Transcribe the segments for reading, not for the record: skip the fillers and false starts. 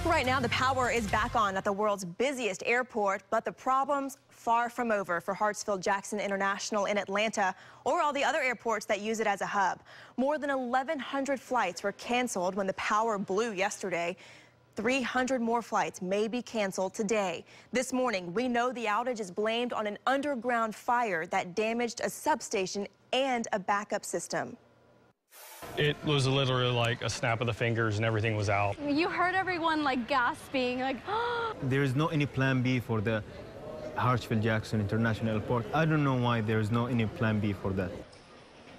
Right now, the power is back on at the world's busiest airport, but the problem's far from over for Hartsfield-Jackson International in Atlanta or all the other airports that use it as a hub. More than 1,100 flights were canceled when the power blew yesterday. 300 more flights may be canceled today. This morning, we know the outage is blamed on an underground fire that damaged a substation and a backup system. It was literally like a snap of the fingers and everything was out. You heard everyone like gasping, like, There is no any plan B for the Hartsfield-Jackson International Airport. I don't know why there is no any plan B for that.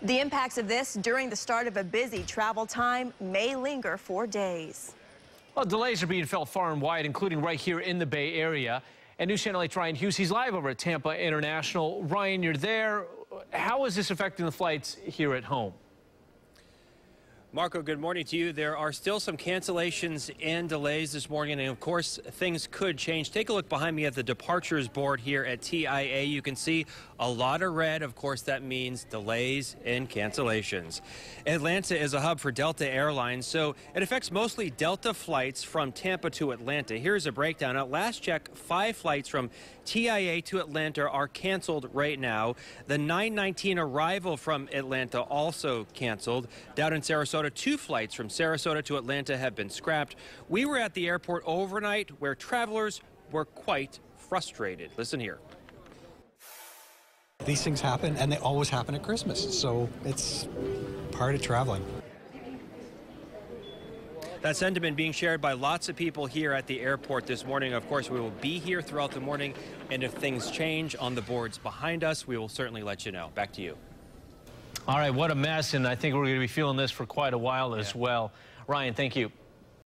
The impacts of this during the start of a busy travel time may linger for days. Well, delays are being felt far and wide, including right here in the Bay Area. And News Channel 8's Ryan Hughes, he's live over at Tampa International. Ryan, you're there. How is this affecting the flights here at home? Marco, good morning to you. There are still some cancellations and delays this morning, and of course, things could change. Take a look behind me at the departures board here at TIA. You can see a lot of red. Of course, that means delays and cancellations. Atlanta is a hub for Delta Airlines, so it affects mostly Delta flights from Tampa to Atlanta. Here's a breakdown. At last check, 5 flights from TIA to Atlanta are canceled right now. The 9:19 arrival from Atlanta also canceled. Down in Sarasota, 2 flights from Sarasota to Atlanta have been scrapped. We were at the airport overnight where travelers were quite frustrated. Listen here. These things happen, and they always happen at Christmas, so it's part of traveling. That sentiment being shared by lots of people here at the airport this morning. Of course, we will be here throughout the morning, and if things change on the boards behind us, we will certainly let you know. Back to you. All right, what a mess, and I think we're going to be feeling this for quite a while as well. Ryan, thank you.